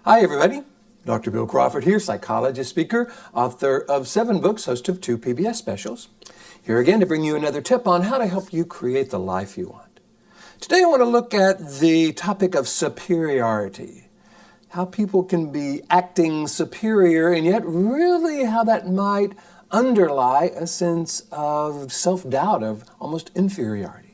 Hi everybody, Dr. Bill Crawford here, psychologist, speaker, author of 7 books, host of 2 PBS specials. Here again to bring you another tip on how to help you create the life you want. Today I want to look at the topic of superiority. How people can be acting superior and yet really how that might underlie a sense of self-doubt, of almost inferiority.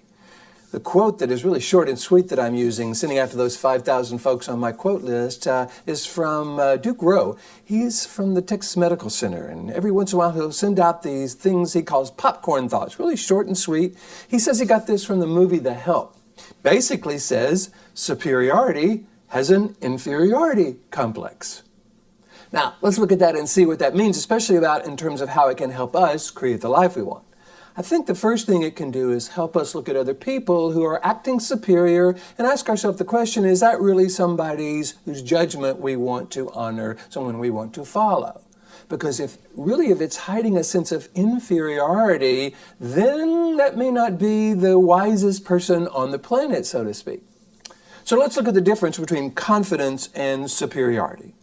The quote that is really short and sweet that I'm using, sending out to those 5,000 folks on my quote list, is from Duke Rowe. He's from the Texas Medical Center, and every once in a while he'll send out these things he calls popcorn thoughts, really short and sweet. He says he got this from the movie The Help. Basically says superiority has an inferiority complex. Now, let's look at that and see what that means, especially about in terms of how it can help us create the life we want. I think the first thing it can do is help us look at other people who are acting superior and ask ourselves the question, is that really somebody whose judgment we want to honor, someone we want to follow? Because if it's hiding a sense of inferiority, then that may not be the wisest person on the planet, so to speak. So let's look at the difference between confidence and superiority.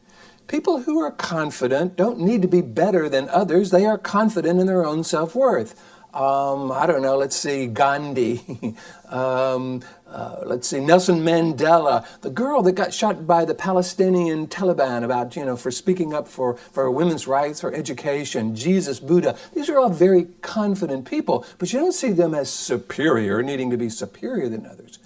People who are confident don't need to be better than others. They are confident in their own self-worth. I don't know, let's see, Gandhi, let's see, Nelson Mandela, the girl that got shot by the Palestinian Taliban about, for speaking up for women's rights, for education, Jesus, Buddha. These are all very confident people, but you don't see them as superior, needing to be superior than others.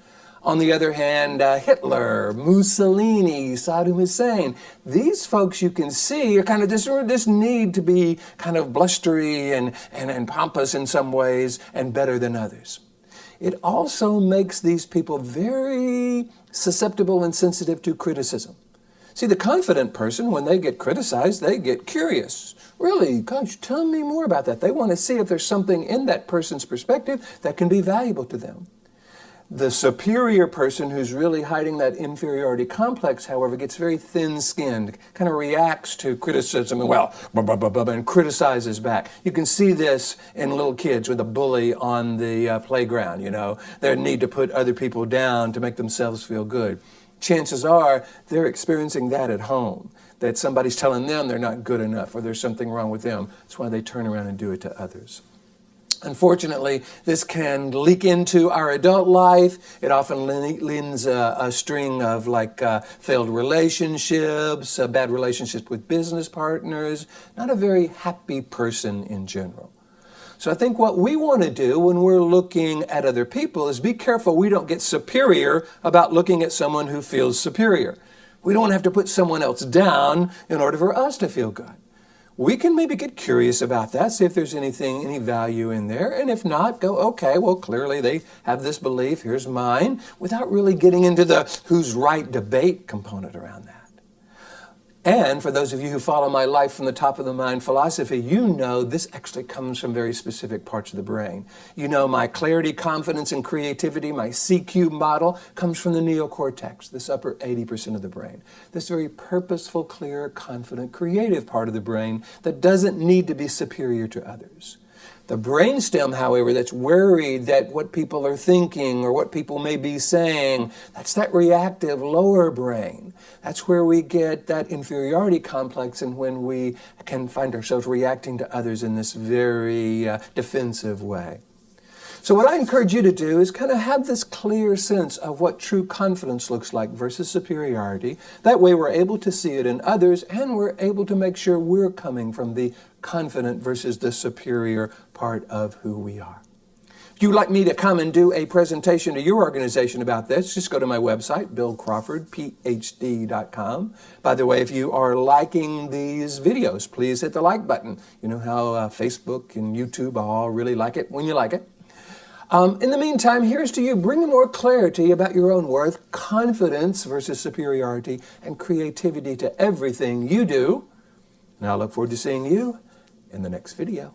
On the other hand, Hitler, Mussolini, Saddam Hussein, these folks you can see are kind of this need to be kind of blustery and pompous in some ways and better than others. It also makes these people very susceptible and sensitive to criticism. See, the confident person, when they get criticized, they get curious. Really, gosh, tell me more about that. They want to see if there's something in that person's perspective that can be valuable to them. The superior person who's really hiding that inferiority complex, however, gets very thin-skinned, kind of reacts to criticism and criticizes back. You can see this in little kids with a bully on the playground, their need to put other people down to make themselves feel good. Chances are they're experiencing that at home, that somebody's telling them they're not good enough or there's something wrong with them. That's why they turn around and do it to others. Unfortunately, this can leak into our adult life. It often lends a string of failed relationships, bad relationships with business partners, not a very happy person in general. So I think what we want to do when we're looking at other people is be careful we don't get superior about looking at someone who feels superior. We don't have to put someone else down in order for us to feel good. We can maybe get curious about that, see if there's any value in there, and if not, go, okay, well, clearly they have this belief, here's mine, without really getting into the who's right debate component around that. And for those of you who follow my life from the top of the mind philosophy, you know this actually comes from very specific parts of the brain. My clarity, confidence, and creativity, my CQ model, comes from the neocortex, this upper 80% of the brain. This very purposeful, clear, confident, creative part of the brain that doesn't need to be superior to others. The brainstem, however, that's worried that what people are thinking or what people may be saying, that's that reactive lower brain. That's where we get that inferiority complex and when we can find ourselves reacting to others in this very defensive way. So what I encourage you to do is kind of have this clear sense of what true confidence looks like versus superiority. That way we're able to see it in others and we're able to make sure we're coming from the confident versus the superior part of who we are. If you'd like me to come and do a presentation to your organization about this, just go to my website, billcrawfordphd.com. By the way, if you are liking these videos, please hit the like button. You know how Facebook and YouTube all really like it when you like it. In the meantime, here's to you bringing more clarity about your own worth, confidence versus superiority, and creativity to everything you do. And I look forward to seeing you in the next video.